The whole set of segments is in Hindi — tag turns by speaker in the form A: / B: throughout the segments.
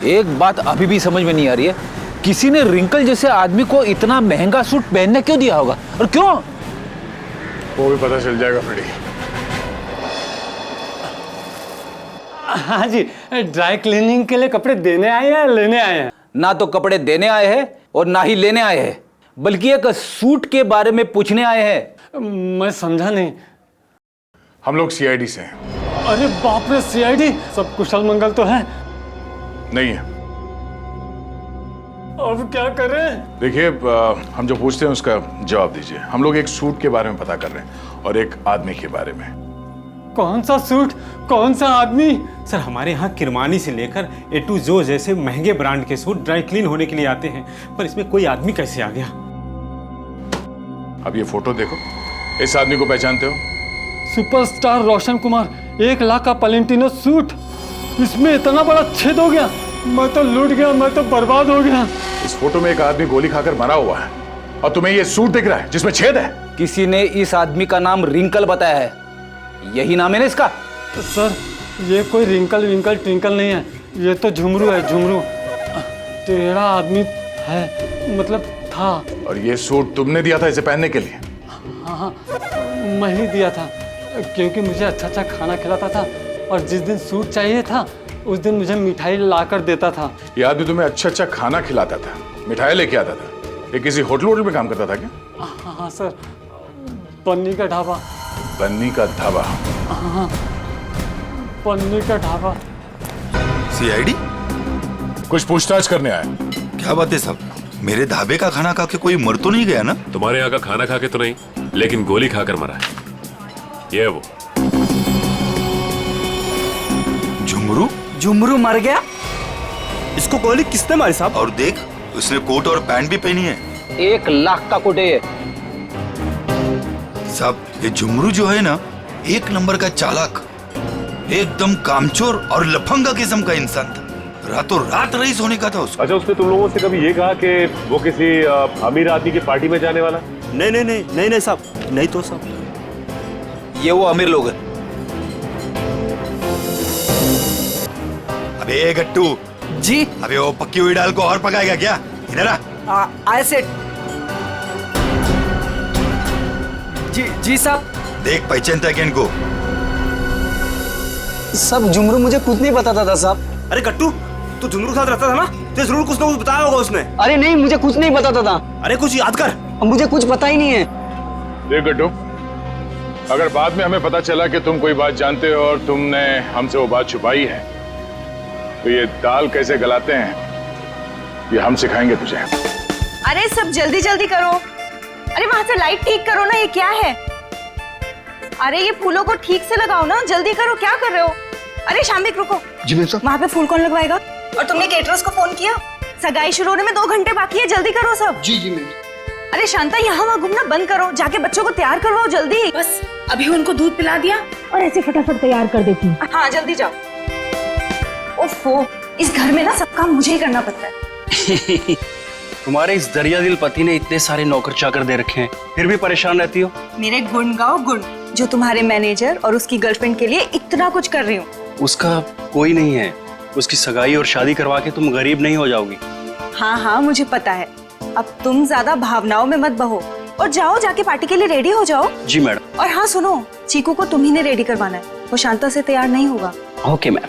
A: एक बात अभी भी समझ में नहीं आ रही है, किसी ने रिंकल जैसे आदमी को इतना महंगा सूट पहनने क्यों दिया होगा और क्यों?
B: वो भी पता चल जाएगा फ्रेडी।
C: हाँ जी, ड्राई क्लीनिंग के लिए कपड़े देने आए हैं या लेने आए हैं?
A: ना तो कपड़े देने आए हैं और ना ही लेने आए हैं, बल्कि एक सूट के बारे में पूछने आए हैं।
C: मैं समझा नहीं।
B: हम लोग सीआईडी से हैं।
C: अरे बाप रे, सीआईडी? सब कुशल मंगल तो है?
B: नहीं है।
C: अब क्या करें?
B: देखिए, हम जो पूछते हैं उसका जवाब दीजिए। हम लोग एक सूट के बारे में पता कर रहे हैं और एक आदमी के बारे में।
C: कौन सा सूट, कौन सा आदमी?
D: सर, हमारे यहाँ किरमानी से लेकर ए टू जो जैसे महंगे ब्रांड के सूट ड्राई क्लीन होने के लिए आते हैं, पर इसमें कोई आदमी कैसे आ गया?
B: अब ये फोटो देखो, इस आदमी को पहचानते हो?
C: सुपरस्टार रोशन कुमार, 1 लाख का पलेंटिनो सूट, इसमें इतना बड़ा छेद हो गया। मैं तो लूट गया, मैं तो बर्बाद हो गया।
B: इस फोटो में एक आदमी गोली खाकर मरा हुआ है और तुम्हें ये सूट दिख रहा है जिसमें छेद है।
A: किसी ने इस आदमी का नाम रिंकल बताया है, यही नाम है ना इसका?
C: सर, ये कोई रिंकल विंकल ट्विंकल नहीं है, ये तो झुमरू है, झुमरू। टेढ़ा आदमी है, मतलब था।
B: और ये सूट तुमने दिया था इसे पहनने के लिए?
C: हाँ, मैं ही दिया था, क्योंकि मुझे अच्छा अच्छा खाना खिलाता था और जिस दिन सूट चाहिए था उस दिन मुझे मिठाई लाकर देता था।
B: ये आदमी तुम्हें अच्छा अच्छा खाना खिलाता था, मिठाई लेके आता था। ये किसी होटल में काम करता था क्या?
C: हाँ सर, पन्नी का ढाबा।
B: बन्नी का ढाबा?
C: हाँ, पन्नी का ढाबा।
E: सीआईडी?
B: कुछ पूछताछ करने आया?
E: क्या बात है साहब, मेरे ढाबे का खाना खा के कोई मर तो नहीं गया ना?
F: तुम्हारे यहाँ का खाना खा के तो नहीं, लेकिन गोली खाकर मरा है। ये वो
E: झुमरू?
G: झुमरू मर गया? इसको गोली किसने मारी साहब?
E: और देख, उसने कोट और पैंट भी पहनी है।
A: 1 लाख का कोट है ये।
E: साहब, ये झुमरू जो है ना, 1 नंबर का चालाक, एकदम कामचोर और लफंगा किस्म का इंसान था। रातों रात रईस होने का था उसको।
F: अच्छा, उसने तुम लोगों से कभी ये कहा कि वो किसी अमीर आदमी की पार्टी में जाने वाला?
G: नहीं नहीं नहीं नहीं नहीं साहब, नहीं तो साहब।
A: ये वो अमीर लोग हैं।
E: अबे गट्टू
G: जी?
E: अबे वो पक्की हुई दाल को और पकाएगा क्या? इधर आ।
G: आए सेठ। जी साहब।
E: देख, पहचानता है क्या इनको?
G: सब झुमरू मुझे कुछ नहीं बताता था साहब।
H: अरे गट्टू, तू झुमरू के साथ रहता था ना, तो जरूर कुछ ना कुछ बताया होगा उसने।
G: अरे नहीं, मुझे कुछ नहीं बताता था।
H: अरे कुछ याद कर।
G: मुझे कुछ पता ही नहीं है।
B: देख गट्टू, अगर बाद में हमें पता चला कि तुम कोई बात जानते हो और तुमने हमसे वो बात छुपाई है, तो ये दाल कैसे गलाते हैं ये हम सिखाएंगे तुझे।
I: अरे सब जल्दी जल्दी करो। अरे वहां से लाइट ठीक करो ना, ये क्या है? अरे ये फूलों को ठीक से लगाओ ना, जल्दी करो, क्या कर रहे हो? अरे शामिक रुको।
E: जी मैम साहब।
I: वहां पे फूल कौन लगवाएगा? और तुमने केटरर्स को फोन किया? सगाई शुरू होने में 2 घंटे बाकी है, जल्दी करो सब।
E: जी जी मैम।
I: अरे शांता, यहाँ वहाँ घूमना बंद करो, जाके बच्चों को तैयार करवाओ जल्दी। बस अभी उनको दूध पिला दिया और ऐसे फटाफट तैयार कर देती हूँ। हाँ जल्दी जाओ। ओफो, इस घर में ना सब काम मुझे ही करना पड़ता है।
G: तुम्हारे इस दरिया दिल पति ने इतने सारे नौकर चाकर दे रखे हैं, फिर भी परेशान रहती हो।
I: मेरे गुण गाओ गुण, जो तुम्हारे मैनेजर और उसकी गर्लफ्रेंड के लिए इतना कुछ कर रही हूँ।
G: उसका कोई नहीं है, उसकी सगाई और शादी करवा के तुम गरीब नहीं हो जाओगी।
I: हाँ हाँ मुझे पता है, अब तुम ज्यादा भावनाओं में मत बहो और जाओ, जाके पार्टी के लिए रेडी हो जाओ।
G: जी मैडम।
I: और हाँ सुनो, चीकू को तुम ही ने रेडी करवाना है, वो शांता से तैयार नहीं होगा।
G: Okay ma'am.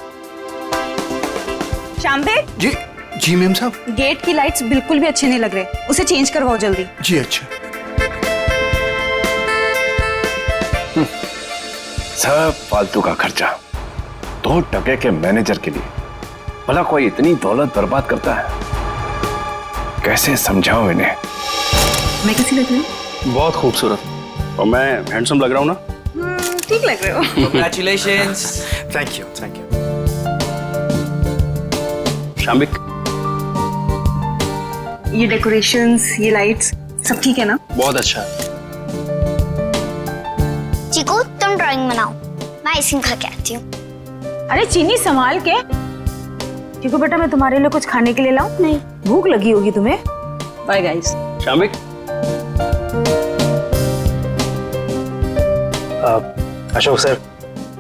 I: शाम्बे।
E: जी जी मैम साहब।
I: गेट की लाइट्स बिल्कुल भी अच्छे नहीं लग रहे, उसे चेंज करवाओ जल्दी।
E: जी अच्छा।
F: सब फालतू का खर्चा 2 टके के मैनेजर के लिए। भला कोई इतनी दौलत बर्बाद करता है? कैसे समझाऊं इन्हें?
I: मैं कैसी लग रही हूँ?
G: बहुत खूबसूरत। और मैं हैंडसम लग रहा हूँ ना?
I: ठीक लग रहे हो।
G: Congratulations। Thank you thank you. Shamik,
I: ये डेकोरेशंस, ये लाइट्स सब ठीक है ना?
G: बहुत अच्छा।
J: चीकू, तुम ड्राइंग बनाओ, मैं आइसक्रीम खा के आती हूँ।
I: अरे चीनी संभाल के। चीकू बेटा, मैं तुम्हारे लिए कुछ खाने के लिए लाऊं? नहीं, भूख लगी होगी तुम्हें। Bye guys.
G: Shamik.
K: Ashok sir,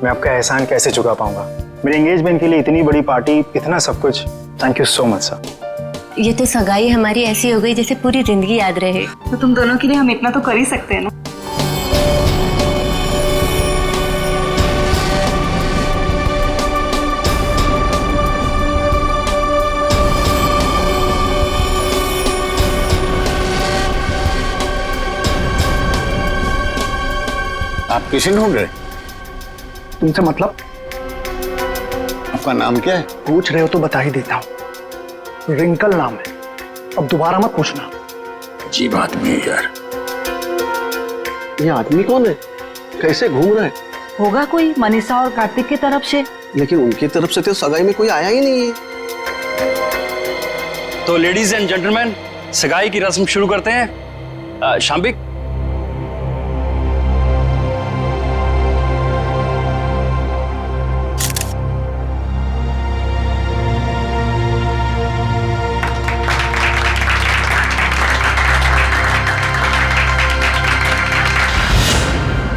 K: मैं आपका एहसान कैसे चुका पाऊंगा? मेरे एंगेजमेंट के लिए इतनी बड़ी पार्टी, इतना सब कुछ, thank you so much sir.
L: ये तो सगाई हमारी ऐसी हो गई जैसे पूरी जिंदगी याद रहे।
I: तो तुम दोनों के लिए हम इतना तो कर ही सकते हैं ना।
F: आप किसी ढूंढ रहे?
K: तुमसे मतलब?
F: आपका नाम क्या है?
K: पूछ रहे हो तो बता ही देता हूँ, रिंकल नाम है। अब दोबारा मत पूछना।
F: अजीब आदमी है यार।
K: ये आदमी कौन है? कैसे घूम रहा है?
I: होगा कोई मनीषा और कार्तिक की तरफ से।
K: लेकिन उनकी तरफ से तो सगाई में कोई आया ही नहीं है।
G: तो लेडीज एंड जेंटलमैन, सगाई की रस्म शुरू करते हैं। शाम्बिक,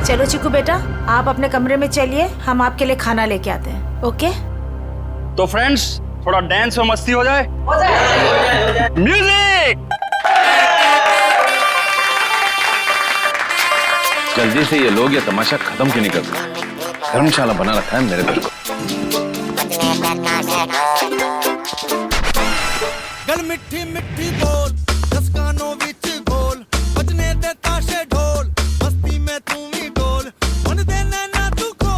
I: चलो चिकू बेटा, आप अपने कमरे में चलिए, हम आपके लिए खाना लेके आते हैं। ओके?
G: तो फ्रेंड्स, थोड़ा डांस और मस्ती हो जाए। म्यूजिक।
F: जल्दी से ये लोग ये तमाशा खत्म क्यों नहीं करते? धर्मशाला बना रखा है मेरे घर को।
M: गल मिठी मिठी बोल, दस कानों विच गोल, बजने दे ताशे ढोल, मस्ती में तू भी डोल, मन दे नैना तू खोल।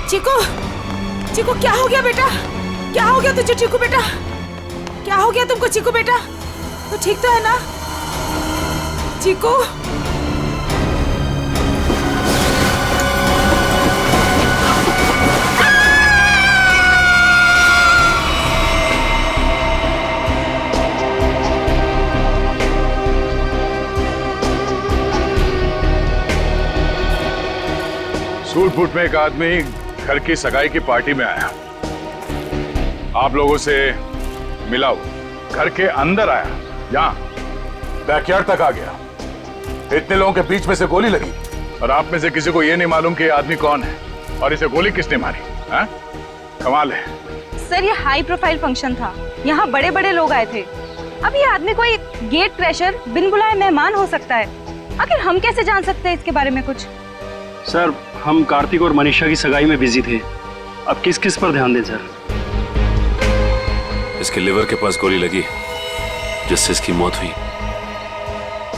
I: चिकू, चिकू क्या हो गया बेटा? क्या हो गया तुझे चिकू बेटा? क्या हो गया तुमको चिकू बेटा? तो ठीक तो है ना चिकू?
B: सूट बूट में एक आदमी घर की सगाई की पार्टी में आया, आप लोगों से मिला, घर के अंदर आया, यहाँ बैकयार्ड तक आ गया, इतने लोगों के बीच में से गोली लगी और आप में से किसी को यह नहीं मालूम कि ये आदमी कौन है और इसे गोली किसने मारी? हाँ? कमाल है।
I: सर, ये हाई प्रोफाइल फंक्शन था, यहाँ बड़े बड़े लोग आए थे। अब ये आदमी कोई गेट क्रैशर, बिन बुलाए मेहमान हो सकता है। आखिर हम कैसे जान सकते हैं इसके बारे में कुछ?
G: सर, हम कार्तिक और मनीषा की सगाई में बिजी थे। अब किस किस पर ध्यान दें सर?
N: इसके लिवर के पास गोली लगी जिससे इसकी मौत हुई,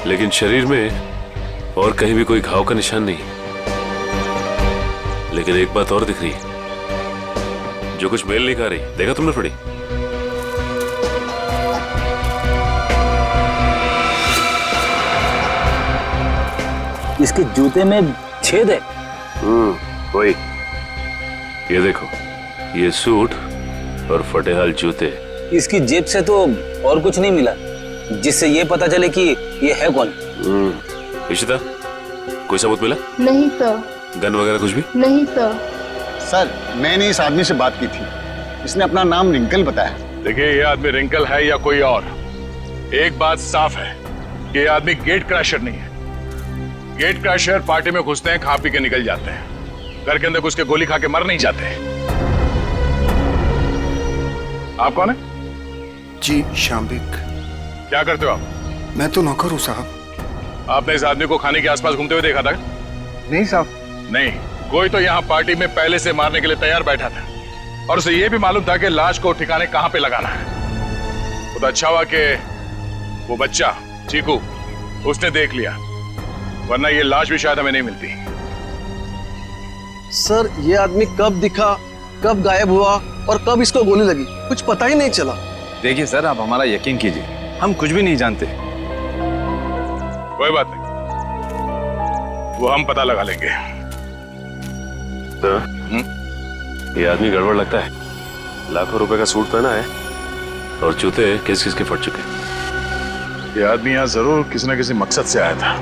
N: लेकिन शरीर में और कहीं भी कोई घाव का निशान नहीं। लेकिन एक बात और दिख रही है जो कुछ मेल नहीं खा रही। देखा तुमने थोड़ी?
A: इसके जूते में छेद है।
N: वही। ये देखो, ये सूट और फटेहाल जूते।
A: इसकी जेब से तो और कुछ नहीं मिला जिससे ये पता चले कि ये है कौन।
N: इशिता, कोई सबूत मिला?
L: नहीं सर।
N: गन वगैरह कुछ भी?
L: नहीं सर।
F: सर, मैंने इस आदमी से बात की थी, इसने अपना नाम रिंकल बताया।
B: देखिए, ये आदमी रिंकल है या कोई और, एक बात साफ है कि ये आदमी गेट क्रैशर नहीं है। गेट क्रैशर पार्टी में घुसते हैं, खा पी के निकल जाते हैं, घर के अंदर घुस के गोली खा के मर नहीं जाते। आप कौन है?
O: जी, शाम्बिक।
B: क्या करते हो आप?
O: मैं तो नौकर हूँ साहब।
B: आपने इस आदमी को खाने के आसपास घूमते हुए देखा था?
O: नहीं साहब।
B: नहीं, कोई तो यहाँ पार्टी में पहले से मारने के लिए तैयार बैठा था और उसे ये भी मालूम था कि लाश को ठिकाने कहाँ पे लगाना है। तो अच्छा हुआ कि वो बच्चा चीकू उसने देख लिया, वरना ये लाश भी शायद हमें नहीं मिलती।
K: सर, ये आदमी कब दिखा, कब गायब हुआ और कब इसको गोली लगी, कुछ पता ही नहीं चला।
F: देखिए सर, आप हमारा यकीन कीजिए, हम कुछ भी नहीं जानते।
B: कोई बात नहीं, वो हम पता लगा लेंगे।
N: तो ये आदमी गड़बड़ लगता है। लाखों रुपए का सूट पहना है और जूते किस किस के फट चुके।
B: ये आदमी यहाँ जरूर किसी न किसी मकसद से आया था।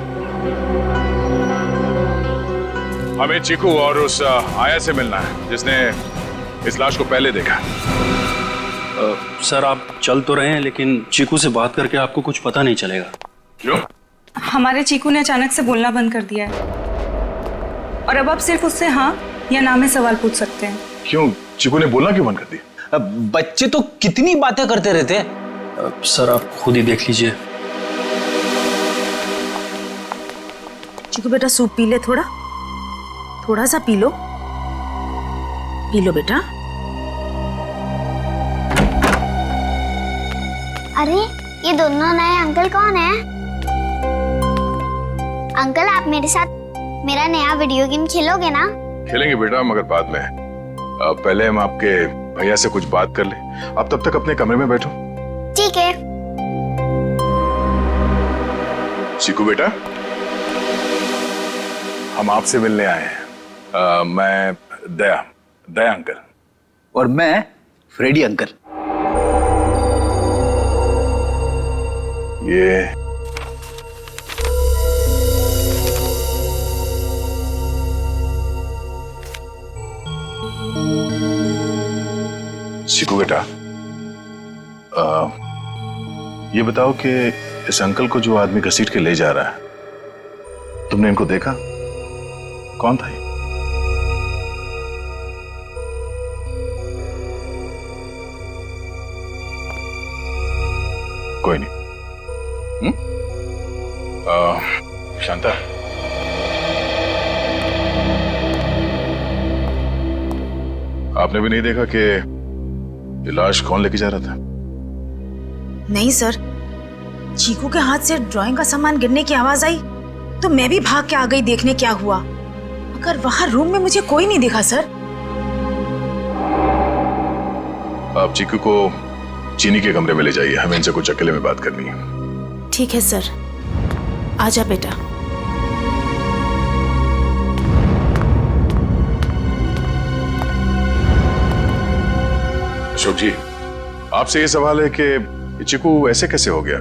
B: हमें चीकू और उस आया से मिलना है जिसने इस लाश को पहले देखा।
G: सर, आप चल तो रहे हैं लेकिन चीकू से बात करके आपको कुछ पता नहीं चलेगा।
B: क्यों?
I: हमारे चीकू ने अचानक से बोलना बंद कर दिया है। और अब आप सिर्फ उससे हाँ या ना में सवाल पूछ सकते हैं।
B: क्यों, चिकू ने बोलना क्यों बंद कर दिया?
A: बच्चे तो कितनी बातें करते रहते हैं।
G: सर आप खुद ही देख लीजिए।
I: चिकू बेटा सूप पी ले, थोड़ा सा पी लो बेटा।
J: अरे ये दोनों नए अंकल कौन है? अंकल आप मेरे साथ मेरा नया वीडियो गेम खेलोगे ना?
B: खेलेंगे बेटा, मगर बाद में। पहले हम आपके भैया से कुछ बात कर ले। आप तब तक अपने कमरे में बैठो।
J: ठीक है।
B: चिकू बेटा, हम आपसे मिलने आए हैं। मैं दया अंकल।
A: और मैं फ्रेडी अंकल।
B: ये चिकू बेटा, ये बताओ कि इस अंकल को जो आदमी घसीट के ले जा रहा है, तुमने इनको देखा? कौन था ये? कोई नहीं। शांता, आपने भी नहीं देखा कि ये लाश कौन लेके जा रहा था?
I: नहीं सर, चीकू के हाथ से ड्राइंग का सामान गिरने की आवाज आई तो मैं भी भाग के आ गई देखने क्या हुआ, मगर वहां रूम में मुझे कोई नहीं दिखा सर।
B: आप चीकू को चीनी के कमरे में ले जाइए, हमें इनसे कुछ अकेले में बात करनी है।
I: ठीक है सर, आजा बेटा।
B: अशोक जी, आपसे ये सवाल है कि चीकू ऐसे कैसे हो गया?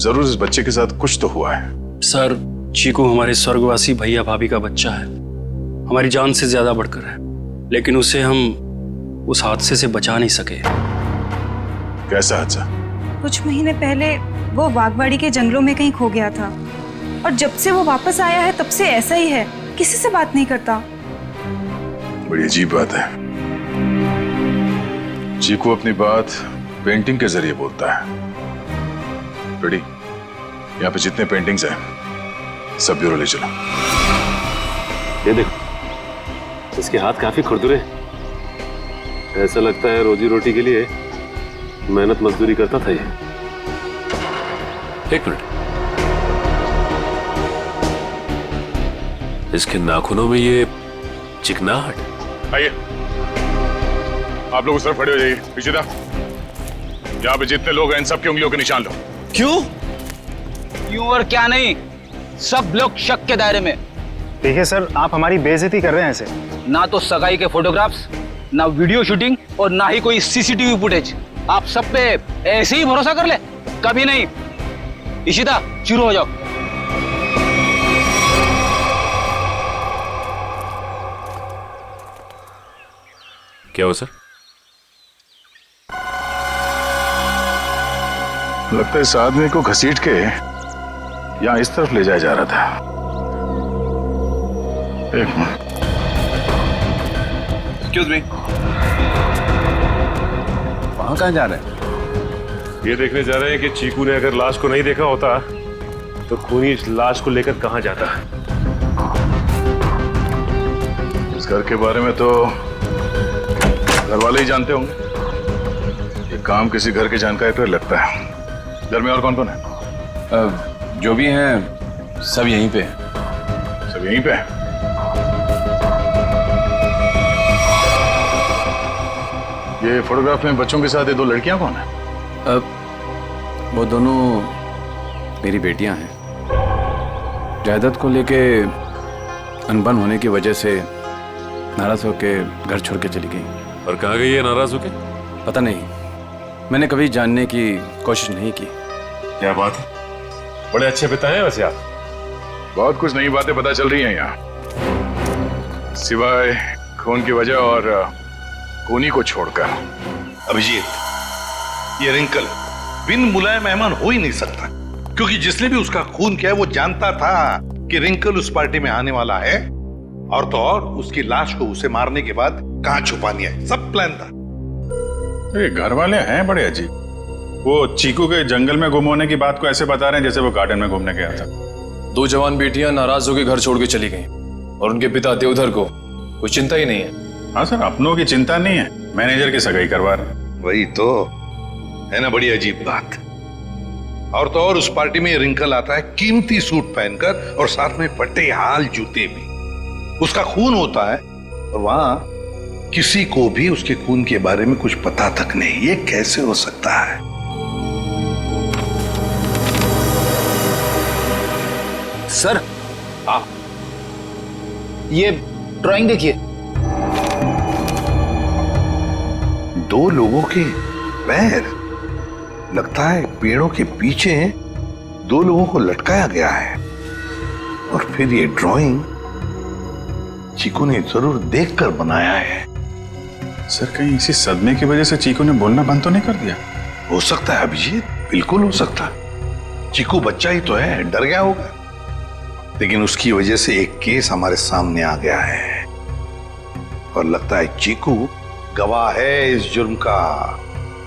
B: जरूर इस बच्चे के साथ कुछ तो हुआ है।
G: सर चीकू हमारे स्वर्गवासी भैया भाभी का बच्चा है, हमारी जान से ज्यादा बढ़कर है, लेकिन उसे हम उस हादसे से बचा नहीं सके।
B: कैसा हादसा?
I: कुछ महीने पहले वो बागवाड़ी के जंगलों में कहीं खो गया था और जब से वो वापस आया है तब से ऐसा ही है, किसी से बात नहीं करता।
B: बड़ी अजीब बात है। चीकू अपनी बात पेंटिंग के जरिए बोलता है। रेडी, यहाँ पे जितने पेंटिंग्स हैं सब ब्यूरो ले चलो।
N: ये देखो, इसके हाथ काफी खुरदुरे, ऐसा लगता है रोजी रोटी के लिए मेहनत मजदूरी करता था ये। एक मिनट, इसके नाखूनों में ये चिकनाहट।
B: आइए, आप लोग उस तरफ खड़े हो जाइए। पीछे था, यहाँ पे जितने लोग हैं इन सबकी उंगलियों के निशान लो।
A: क्यों? क्यों और क्या नहीं, सब लोग शक के दायरे में।
H: देखिए सर, आप हमारी बेइज्जती कर रहे हैं ऐसे।
A: ना तो सगाई के फोटोग्राफ्स, ना वीडियो शूटिंग और ना ही कोई सीसीटीवी फुटेज। आप सब पे ऐसे ही भरोसा कर ले? कभी नहीं। इशिता, शुरू हो जाओ।
N: क्या हो सर?
B: लगता है इस आदमी को घसीट के यहाँ इस तरफ ले जाया जा रहा था। एक मिनट।
F: एक्सक्यूज मी, वहां कहाँ जा रहे हैं?
N: ये देखने जा रहे हैं कि चीकू ने अगर लाश को नहीं देखा होता तो खूनी इस लाश को लेकर कहां जाता है।
B: इस घर के बारे में तो घर वाले ही जानते होंगे। ये काम किसी घर के जानकारी पर लगता है। घर में और कौन कौन है?
F: जो भी हैं सब यहीं पे हैं।
B: सब यहीं पे हैं? ये फोटोग्राफ में बच्चों के साथ ये दो लड़कियां कौन है?
F: वो दोनों मेरी बेटियां हैं। जायदाद को लेके अनबन होने की वजह से नाराज होके घर छोड़ के चली गई।
N: और कहाँ गई है नाराज होके?
F: पता नहीं, मैंने कभी जानने की कोशिश नहीं की।
N: क्या बात है, बड़े अच्छे पिता हैं वैसे आप।
B: बहुत कुछ नई बातें पता चल रही हैं यहाँ, सिवाय खून की वजह और खूनी को छोड़कर।
E: अभिजीत, ये रिंकल बिन बुलाए मेहमान हो ही नहीं सकता, क्योंकि जिसने भी उसका खून किया वो जानता था कि रिंकल उस पार्टी में आने वाला है
P: और तो और उसकी लाश को उसे मारने के बाद कहां छुपानी है, सब प्लान था।
B: ये घर वाले हैं बड़े अजीब। वो चीकू के जंगल में गुम होने की बात को ऐसे बता रहे हैं जैसे वो गार्डन में घूमने गया था।
Q: 2 जवान बेटियां नाराज होकर घर छोड़ के चली गईं और उनके पिता देवधर को कोई चिंता ही नहीं है।
B: हाँ सर, अपनों की चिंता नहीं है, मैनेजर की सगाई करवा रहे।
P: वही तो है ना, बड़ी अजीब बात। और तो और उस पार्टी में रिंकल आता है कीमती सूट पहनकर और साथ में फटे हाल जूते भी। उसका खून होता है और वहां किसी को भी उसके खून के बारे में कुछ पता तक नहीं। ये कैसे हो सकता है?
A: सर, ये ड्राइंग देखिए।
P: 2 लोगों के पैर, लगता है पेड़ों के पीछे 2 लोगों को लटकाया गया है। और फिर ये ड्राइंग चीकू ने जरूर देखकर बनाया है।
B: सर, कहीं इसी सदमे की वजह से चीकू ने बोलना बंद तो नहीं कर दिया?
P: हो सकता है अभिजीत, बिल्कुल हो सकता है। चीकू बच्चा ही तो है, डर गया होगा। लेकिन उसकी वजह से एक केस हमारे सामने आ गया है और लगता है चीकू गवाह है इस जुर्म का।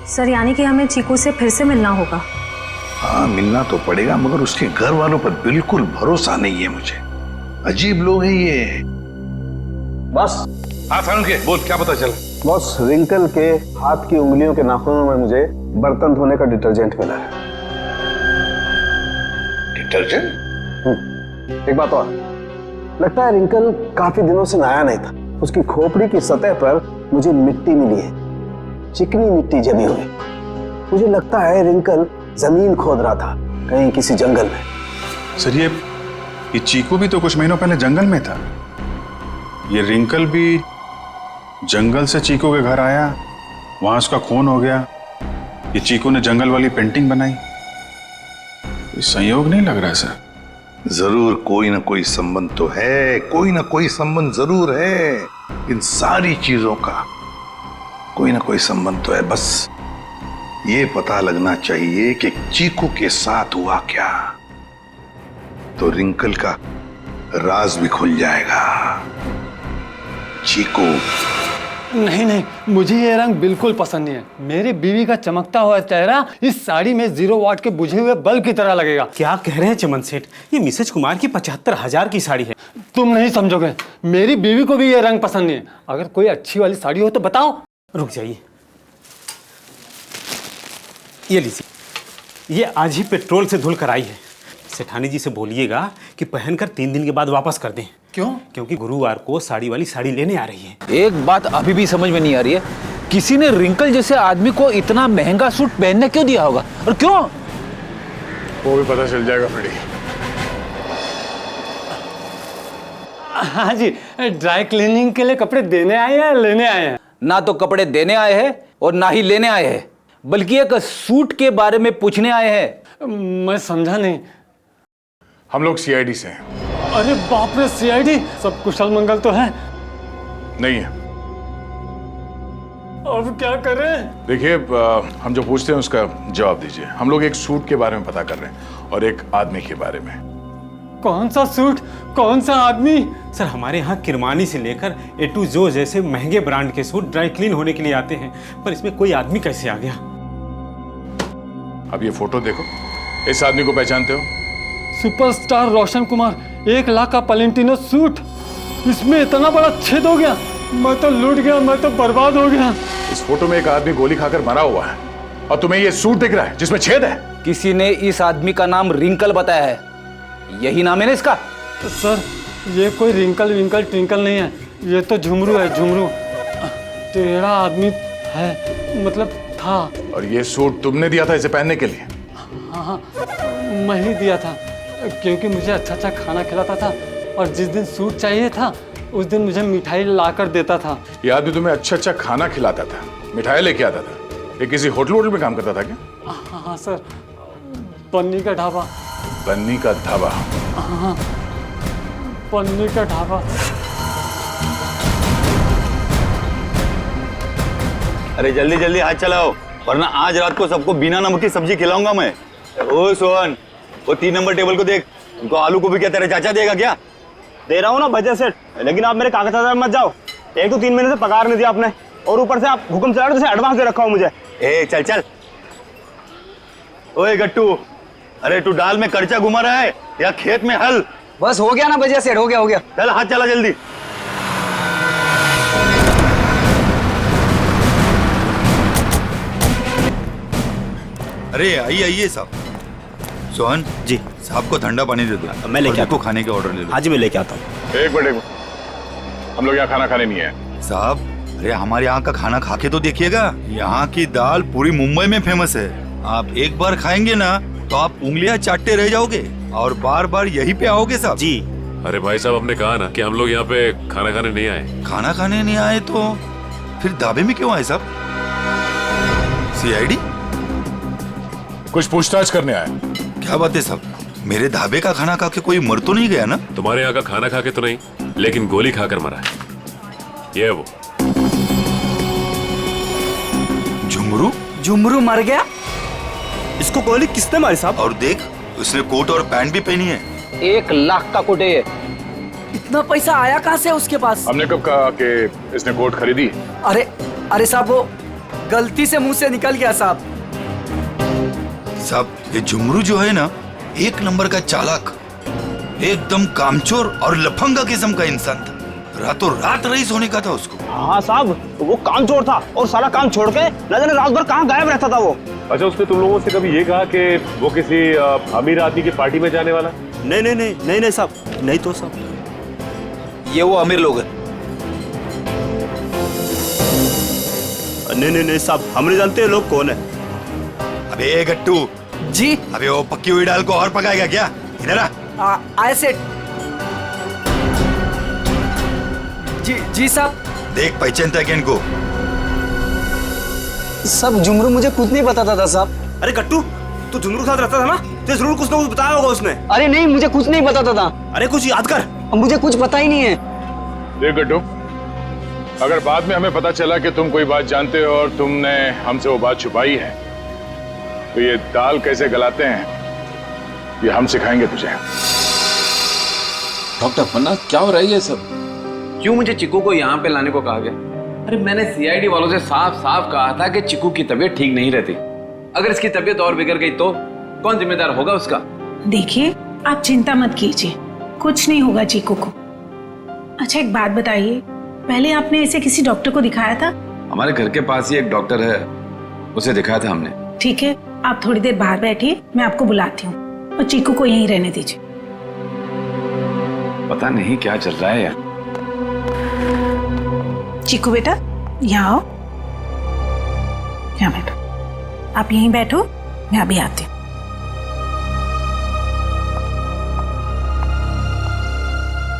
I: सर, यानी कि हमें चीकू से फिर से मिलना होगा?
P: हाँ, मिलना तो पड़ेगा, मगर उसके घर वालों पर बिल्कुल भरोसा नहीं है मुझे। अजीब लोग हैं ये।
K: बस।
P: हाँ थानू के बोल, क्या पता चला?
K: बॉस, रिंकल के हाथ की उंगलियों के नाखूनों में मुझे बर्तन धोने का डिटर्जेंट मिला है।
P: डिटर्जेंट?
K: एक बात और, लगता है रिंकल काफी दिनों से नहाया नहीं था। उसकी खोपड़ी की सतह पर मुझे मिट्टी मिली है, चिकनी मिट्टी जमी हुई। मुझे लगता है रिंकल जमीन खोद रहा था कहीं किसी जंगल में।
B: सर, ये चीकू भी तो कुछ महीनों पहले जंगल में था। ये रिंकल भी जंगल से चीकू के घर आया, वहां उसका खून हो गया। ये चीकू ने जंगल वाली पेंटिंग बनाई। कोई संयोग नहीं लग रहा है सर।
P: जरूर कोई ना कोई संबंध तो है, कोई ना कोई संबंध जरूर है। इन सारी चीजों का कोई ना कोई संबंध तो है। बस ये पता लगना चाहिए कि चीकू के साथ हुआ क्या, तो रिंकल का राज भी खुल जाएगा। चीकू।
C: नहीं नहीं, मुझे ये रंग बिल्कुल पसंद नहीं है। मेरी बीवी का चमकता हुआ चेहरा इस साड़ी में 0 वाट के बुझे हुए बल्ब की तरह लगेगा।
D: क्या कह रहे हैं चमन सेठ? ये मिसेज कुमार की 75,000 की साड़ी है।
C: तुम नहीं समझोगे, मेरी बीवी को भी ये रंग पसंद नहीं है। अगर कोई अच्छी वाली साड़ी हो तो बताओ।
D: रुक जाइए, ये लीजिए, ये आज ही पेट्रोल से धुल कर आई है। सेठानी जी से बोलिएगा कि पहनकर 3 दिन के बाद वापस कर दें।
C: क्यों?
D: क्योंकि गुरुवार को साड़ी वाली साड़ी लेने आ रही है।
A: एक बात अभी भी समझ में नहीं आ रही है, किसी ने रिंकल जैसे आदमी को इतना महंगा सूट पहनने क्यों दिया होगा और क्यों?
B: वो भी पता चल जाएगा फ्रेडी।
C: हाँ जी, ड्राई क्लीनिंग के लिए कपड़े देने आए हैं, लेने आए हैं?
A: ना तो कपड़े देने आए हैं और ना ही लेने आए हैं, बल्कि एक सूट के बारे में पूछने आए हैं।
C: मैं समझा नहीं।
B: हम लोग सीआईडी से हैं।
C: अरे बाप रे, सीआईडी? सब कुशल मंगल तो है?
B: नहीं है।
C: अब क्या करें?
B: देखिए, हम जो पूछते हैं उसका जवाब दीजिए। हम लोग एक सूट के बारे में पता कर रहे हैं और एक आदमी के बारे में।
C: कौन सा सूट, कौन सा आदमी?
D: सर, हमारे यहाँ किरमानी से लेकर ए टू जो जैसे महंगे ब्रांड के सूट ड्राई क्लीन होने के लिए आते हैं, पर इसमें कोई आदमी कैसे आ गया?
B: अब ये फोटो देखो, इस आदमी को पहचानते हो?
C: सुपरस्टार रोशन कुमार, 1 लाख का पलेंटिनो सूट, इसमें इतना बड़ा छेद हो गया। मैं तो लूट गया, मैं तो बर्बाद हो गया।
B: इस फोटो में एक आदमी गोली खाकर मरा हुआ है और तुम्हें ये सूट दिख रहा है जिसमें छेद है।
A: किसी ने इस आदमी का नाम रिंकल बताया है, यही नाम है ना इसका?
C: सर, ये कोई रिंकल विंकल ट्विंकल नहीं है, ये तो झुमरू है, झुमरू। टेढ़ा आदमी है, मतलब था।
B: और ये सूट तुमने दिया था इसे पहनने के लिए?
C: हाँ, मैं ही दिया था, क्योंकि मुझे अच्छा अच्छा खाना खिलाता था और जिस दिन सूट चाहिए था उस दिन मुझे मिठाई लाकर देता था।
B: ये आदमी तुम्हें अच्छा अच्छा खाना खिलाता था, मिठाई लेके आता था। ये किसी होटल में काम करता था क्या?
C: हाँ सर, पन्नी का ढाबा।
B: बन्नी का ढाबा?
C: हाँ, पन्नी का ढाबा।
R: अरे जल्दी जल्दी हाथ चलाओ, वरना आज रात को सबको बिना नमक की सब्जी खिलाऊंगा मैं। ओ सोहन, वो 3 नंबर टेबल को देख, उनको आलू गोभी क्या तेरा चाचा देगा क्या?
H: दे रहा हूँ ना भैया सेठ, लेकिन आप मेरे कागजात मत जाओ। एक तो 3 महीने से पगार नहीं दिया आपने, और ऊपर से आप हुक्म चला रहे हो, एडवांस दे रखा हो मुझे।
R: ए चल चल। ओए गट्टू, अरे तू दाल में कर्चा घुमा रहा है या खेत में हल?
S: बस हो गया ना भैया सेठ, हो गया।
R: चल हाथ चला जल्दी। अरे आइए साहब। सोहन जी, साहब को ठंडा पानी दे दो।
H: मैं लेके आता हूं।
R: खाने के ऑर्डर ले लो।
H: हाँ जी, मैं लेके आता हूँ।
B: एक मिनट, हम लोग यहाँ खाना खाने नहीं आए
E: साहब। अरे हमारे यहाँ का खाना खा के तो देखिएगा, यहाँ की दाल पूरी मुंबई में फेमस है। आप एक बार खाएंगे ना तो आप उंगलियां चाटते रह जाओगे और बार बार यहीं पे आओगे साहब।
H: जी।
N: अरे भाई साहब, हमने कहा ना कि हम लोग यहाँ पे खाना खाने नहीं आए।
E: खाना खाने नहीं आए तो फिर ढाबे में क्यों आए साहब? सीआईडी?
B: कुछ पूछताछ करने आए।
E: क्या बात है साहब, मेरे ढाबे का खाना खा के कोई मर तो नहीं गया ना?
N: तुम्हारे यहाँ का खाना खा के तो नहीं, लेकिन गोली खाकर मरा है। ये वो
S: झुमरू मर गया?
H: इसको गोली किसने मारी साहब?
E: और देख, उसने कोट और पैंट भी पहनी है।
A: 1 लाख का कोट है ये।
S: इतना पैसा आया कहाँ से उसके पास?
B: हमने कब कहा कि इसने कोट खरीदी?
S: अरे साहब, वो गलती से मुंह से निकल गया साहब।
E: साहब, ये झुमरू जो है ना, एक नंबर का चालाक, एकदम कामचोर और लफंगा किस्म का इंसान था। रातों रात रईस होने का था उसको।
H: हाँ साहब, वो कामचोर था और सारा काम छोड़ के न जाने रात भर कहाँ गायब रहता था वो।
N: अच्छा, उसने तुम लोगों से कभी ये कहा कि वो किसी अमीर आदमी की पार्टी में जाने वाला?
H: नहीं साहब, नहीं तो साहब।
A: ये वो अमीर लोग हैं।
H: नहीं साहब, हम नहीं जानते लोग कौन है।
E: अबे गट्टू
S: जी।
E: अबे वो पक्की हुई दाल को और पकाएगा क्या? इधर आ।
S: आए सेठ। जी साहब।
E: देख, पहचानता है इनको?
S: सब झुमरू मुझे खुद नहीं बताता था साहब।
H: अरे गट्टू, तू झुमरू के साथ रहता था ना, तो जरूर कुछ ना कुछ बताया होगा उसने।
S: अरे नहीं, मुझे कुछ नहीं बताता था।
H: अरे कुछ याद कर।
S: मुझे कुछ पता ही नहीं है।
B: देख गट्टू, अगर बाद में हमें पता चला कि तुम कोई बात जानते हो और तुमने हमसे वो बात छुपाई है, तो ये दाल कैसे गलाते हैं ये हम सिखाएंगे तुझे।
F: डॉक्टर पन्ना, क्या हो रहा है ये सब? क्यों मुझे चिकू को यहाँ पे लाने को कहा गया? अरे मैंने सीआईडी वालों से साफ साफ कहा था कि चिकू की तबीयत ठीक नहीं रहती। अगर इसकी तबीयत और बिगड़ गई तो कौन जिम्मेदार होगा उसका?
T: देखिए, आप चिंता मत कीजिए, कुछ नहीं होगा चिकू को। अच्छा, एक बात बताइए, पहले आपने इसे किसी डॉक्टर को दिखाया था?
F: हमारे घर के पास ही एक डॉक्टर है, उसे दिखाया था हमने।
T: ठीक है, आप थोड़ी देर बाहर बैठिए, मैं आपको बुलाती हूँ, और चिकू को यहीं रहने दीजिए।
F: पता नहीं क्या चल रहा है यार।
T: चिकू बेटा, यहाँ आओ, यहाँ बैठो। आप यहीं बैठो, मैं अभी आती हूँ।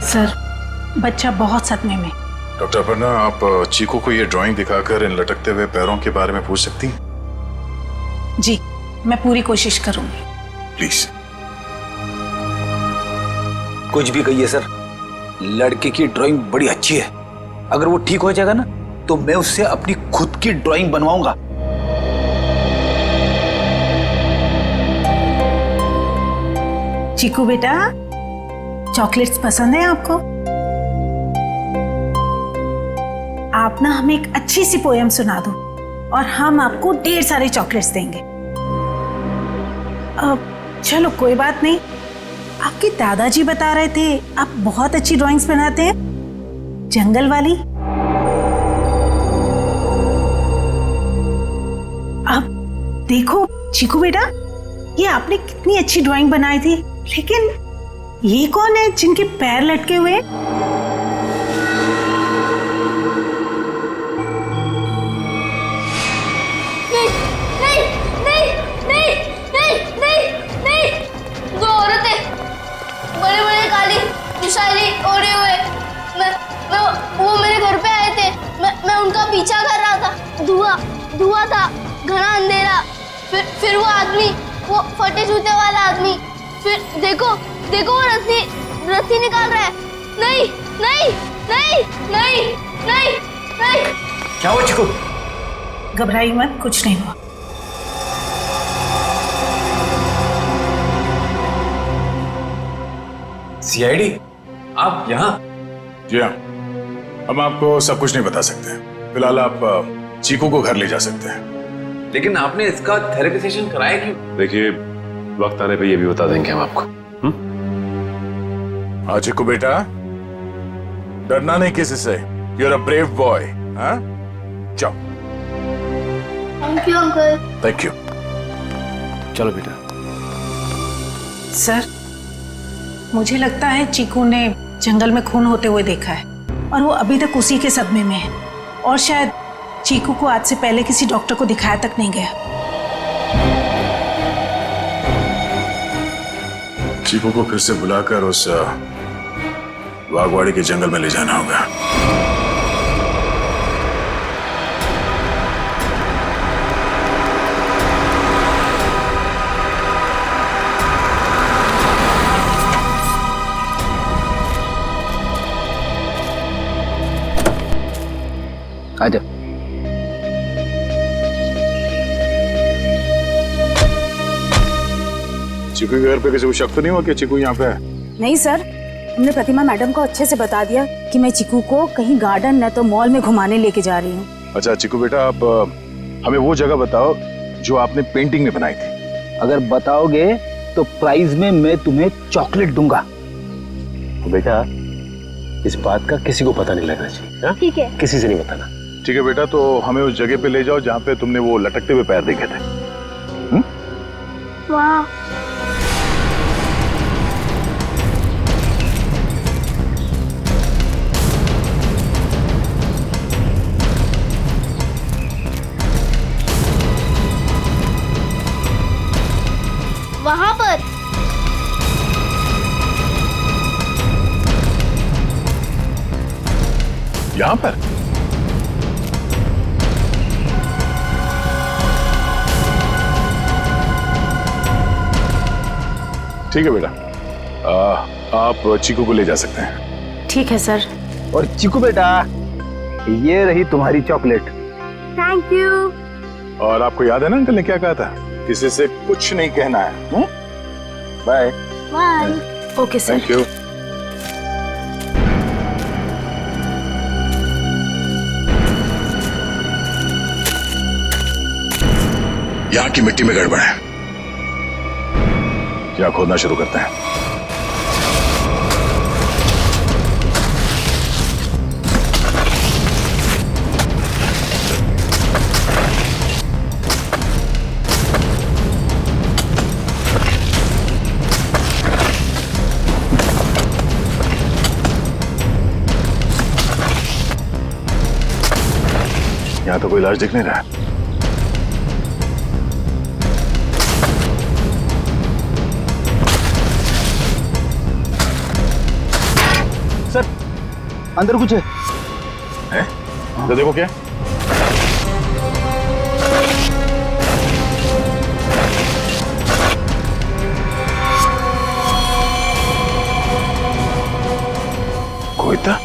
T: सर, बच्चा बहुत सदमे में।
U: डॉक्टर पन्ना, आप चीकू को ये ड्राइंग दिखाकर इन लटकते हुए पैरों के बारे में पूछ सकती हैं?
T: जी, मैं पूरी कोशिश करूंगी।
U: प्लीज।
A: कुछ भी कहिए सर, लड़के की ड्राइंग बड़ी अच्छी है। अगर वो ठीक हो जाएगा ना, तो मैं उससे अपनी खुद की ड्राइंग बनवाऊंगा।
T: चिकू बेटा, चॉकलेट्स पसंद है आपको? आप ना हमें एक अच्छी सी पोएम सुना दो और हम आपको ढेर सारे चॉकलेट्स देंगे। चलो कोई बात नहीं, आपके दादाजी बता रहे थे आप बहुत अच्छी ड्राइंग्स बनाते हैं, जंगल वाली। अब देखो चिकू बेटा, ये आपने कितनी अच्छी ड्राइंग बनाई थी, लेकिन ये कौन है जिनके पैर लटके हुए हैं?
J: दो औरतें बड़े बड़े काली विशाली ओढ़े हुए, वो मेरे घर पे आए थे। मैं उनका पीछा कर रहा था। धुआं था, घना अंधेरा। फिर वो आदमी, वो फटे जूते वाला आदमी, फिर देखो वो रस्सी निकाल रहा है। नहीं नहीं नहीं नहीं नहीं नहीं।
A: क्या हुआ चिकू?
T: घबराइए मत, कुछ नहीं हुआ।
A: सीआईडी?
Q: आप यहाँ?
U: जी हाँ, हम आपको सब कुछ नहीं बता सकते। फिलहाल आप चीकू को घर ले जा सकते हैं।
Q: लेकिन आपने इसका थेरेपी सेशन कराया क्यों?
N: देखिए, वक्त आने पे ये भी बता देंगे हम आपको।
U: हाँ चीकू बेटा, डरना नहीं किसी से। You are a brave boy. हाँ, जाओ।
J: Thank you uncle.
U: Thank you.
F: चलो बेटा।
T: सर, मुझे लगता है चीकू ने जंगल में खून होते हुए देखा है और वो अभी तक उसी के सदमे में है और शायद चीकू को आज से पहले किसी डॉक्टर को दिखाया तक नहीं गया।
U: चीकू को फिर से बुलाकर उस बागवाड़ी के जंगल में ले जाना होगा।
A: आजा।
U: चीकू के घर पे किसी को शक तो नहीं हुआ कि चीकू यहाँ पे है?
I: नहीं सर, हमने प्रतिमा मैडम को अच्छे से बता दिया कि मैं चीकू को कहीं गार्डन न तो मॉल में घुमाने लेके जा रही हूँ।
U: अच्छा चीकू बेटा, आप हमें वो जगह बताओ जो आपने पेंटिंग में बनाई थी।
A: अगर बताओगे तो प्राइज में मैं तुम्हें चॉकलेट दूंगा।
N: तो बेटा, इस बात का किसी को पता नहीं लगना चाहिए।
J: ठीक है।
N: किसी से नहीं बताना।
U: ठीक है बेटा, तो हमें उस जगह पे ले जाओ जहाँ पे तुमने वो लटकते हुए पैर देखे थे।
J: वाह, वहां पर।
U: यहाँ पर? ठीक है बेटा, आप चीकू को ले जा सकते हैं।
I: ठीक है सर।
A: और चीकू बेटा, ये रही तुम्हारी चॉकलेट।
J: Thank you.
U: और आपको याद है ना अंकल ने क्या कहा था? किसी से कुछ नहीं कहना है। Bye.
J: Bye.
I: Okay sir.
U: Thank you. यहाँ की मिट्टी में गड़बड़ है। यहाँ खोदना शुरू करते हैं। यहाँ तो कोई लाश दिख नहीं रहा है।
A: सर, अंदर कुछ है?
U: तो देखो क्या। कोई था?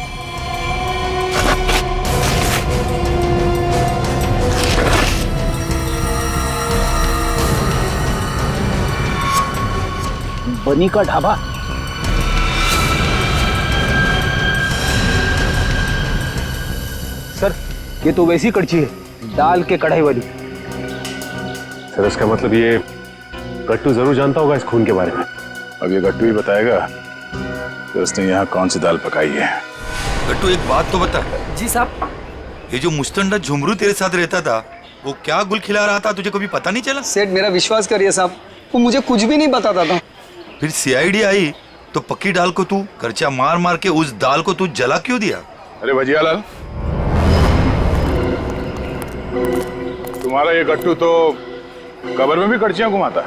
A: बनी का ढाबा। सर, ये तो वैसी कड़छी है, दाल के कढ़ाई वाली।
N: सर, इसका मतलब ये गट्टू जरूर जानता होगा इस खून के बारे में।
U: अब ये गट्टू ही बताएगा कि उसने यहाँ कौन सी दाल पकाई है।
E: गट्टू, एक बात तो बता।
S: जी साहब।
E: ये जो मुस्तंडा झुमरू तेरे साथ रहता था, वो क्या गुल खिला रहा था, तुझे कभी पता नहीं चला?
S: सेठ, मेरा विश्वास करिए साहब, वो मुझे कुछ भी नहीं बताता था।
E: फिर सीआईडी आई तो पक्की दाल को तू करचा मार मार के उस दाल को तू जला क्यों दिया?
U: अरे भजियालाल, तुम्हारा ये गट्टू तो कब्र में भी कड़चियां घुमाता।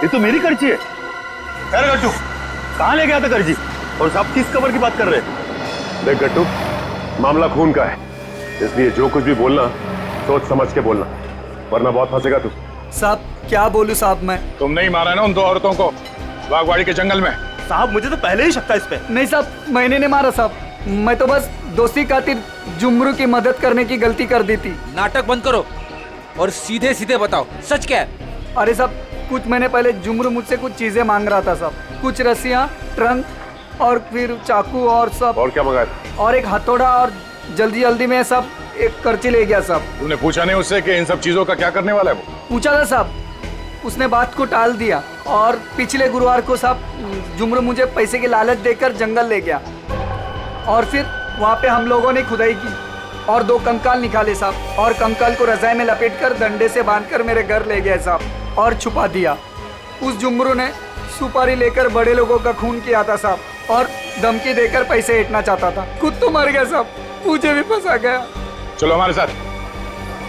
R: ये तो मेरी कड़ची है। अरे गट्टू, कहाँ ले गया था कड़ची? और साहब किस कब्र की बात कर रहे हैं?
N: देख गट्टू, मामला खून का है, इसलिए जो कुछ भी बोलना सोच समझ के बोलना, वरना बहुत फंसेगा तू।
S: साहब, क्या बोलूं साहब मैं?
U: तुमने ही मारा ना उन दो औरतों को बागवाड़ी के जंगल में।
R: साहब, मुझे तो पहले ही शक था इस पे।
S: नहीं साहब, मैंने नहीं मारा साहब, मैं तो बस दोस्ती खातिर जुमरू की मदद करने की गलती कर दी थी।
A: नाटक बंद करो और सीधे सीधे बताओ, सच क्या है?
S: अरे साहब, कुछ महीने पहले जुमरू मुझसे कुछ चीजें मांग रहा था साहब, कुछ रस्सियाँ, ट्रंक और फिर चाकू और सब।
B: और क्या मंगाया?
S: और एक हथौड़ा और जल्दी जल्दी में सब एक कर्ची ले गया साहब।
B: तूने पूछा नहीं उससे कि इन सब चीजों का क्या करने वाला है वो?
S: पूछा था साहब, उसने बात को टाल दिया और पिछले गुरुवार को साहब जुमरू मुझे पैसे की लालच देकर जंगल ले गया और फिर वहाँ पे हम लोगों ने खुदाई की और 2 कंकाल निकाले साहब और कंकाल को रजाई में लपेटकर डंडे से बांधकर मेरे घर ले गए साहब और छुपा दिया। उस जुमरू ने सुपारी लेकर बड़े लोगों का खून किया था साहब और धमकी देकर पैसे ऐंठना चाहता था। खुद तो मर गया साहब, मुझे भी फंसा गया।
B: चलो हमारे साथ,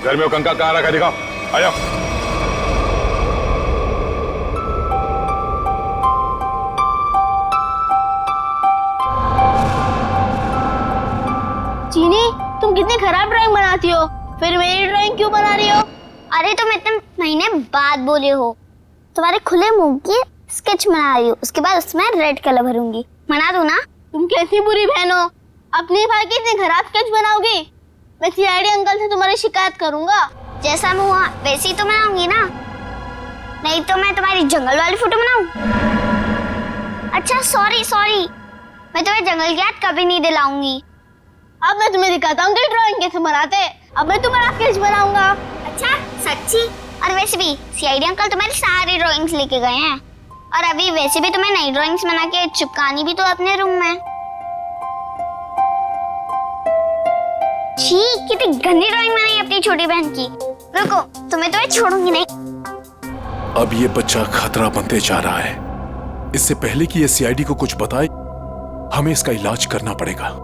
B: घर में वो कंकाल कहाँ रखा दिखाओ, आ जाओ।
J: चीनी, तुम कितनी खराब ड्राइंग बनाती हो, फिर मेरी ड्राइंग क्यों बना रही हो?
M: अरे तुम इतने महीने बाद बोले हो, तुम्हारे खुले मुंह की स्केच बना रही हूँ, उसके बाद उसमें रेड कलर भरूंगी, मना दो ना।
J: तुम कैसी बुरी बहन हो, अपनी भाई की इतनी खराब स्केच बनाओगी? मैं सीआईडी अंकल से तुम्हारी शिकायत करूंगा।
M: जैसा मुँह हुआ वैसे ही तो बनाऊंगी ना, नहीं तो मैं तुम्हारी जंगल वाली फोटो बनाऊं? अच्छा सॉरी, मैं तुम्हें जंगल की याद कभी नहीं दिलाऊंगी।
J: अब मैं तुम्हें दिखाता हूँ कि ड्राइंग कैसे बनाते हैं। अब मैं तुम्हारा स्केच बनाऊंगा।
M: अच्छा सच्ची? और वैसे भी सीआईडी अंकल तुम्हारी सारी ड्राइंग्स लेके गए हैं और अभी वैसे भी तुम्हें नई ड्राइंग्स बना के चिपकानी भी तो अपने रूम में। छी, कितनी गंदी ड्राइंग बनाई अपनी छोटी बहन की। रुको, तुम्हें तो मैं छोड़ूंगी नहीं।
V: अब ये बच्चा खतरा बनते जा रहा है। इससे पहले कि ये सीआईडी को कुछ बताए, हमें इसका इलाज करना पड़ेगा।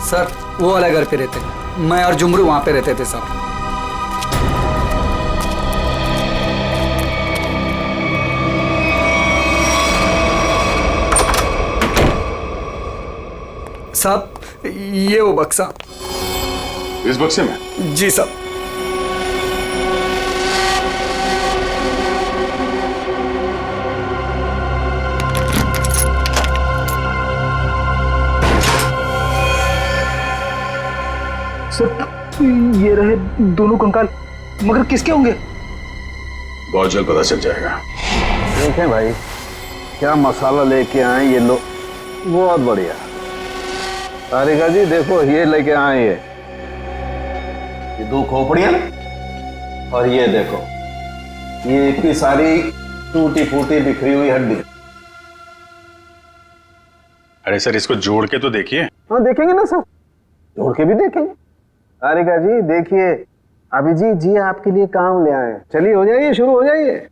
S: सर वो वाला घर पे रहते, मैं और जुमरू वहां पे रहते थे साहब। साहब ये वो बक्सा।
B: इस बक्से में?
S: जी साहब।
K: ये रहे दोनों कंकाल, मगर किसके होंगे?
B: बहुत जल्द पता चल जाएगा।
K: देखें भाई, क्या मसाला लेके आए ये लोग, बहुत बढ़िया। तारिका जी देखो, ये लेके आए ये 2 खोपड़ियां और ये देखो ये इतनी सारी टूटी फूटी बिखरी हुई हड्डी।
B: अरे सर, इसको जोड़ के तो देखिए।
K: हाँ देखेंगे ना सर, जोड़ के भी देखेंगे। तारिका जी देखिए, अभिजीत जी आपके लिए काम ले आए। चलिए हो जाइए, शुरू हो जाइए।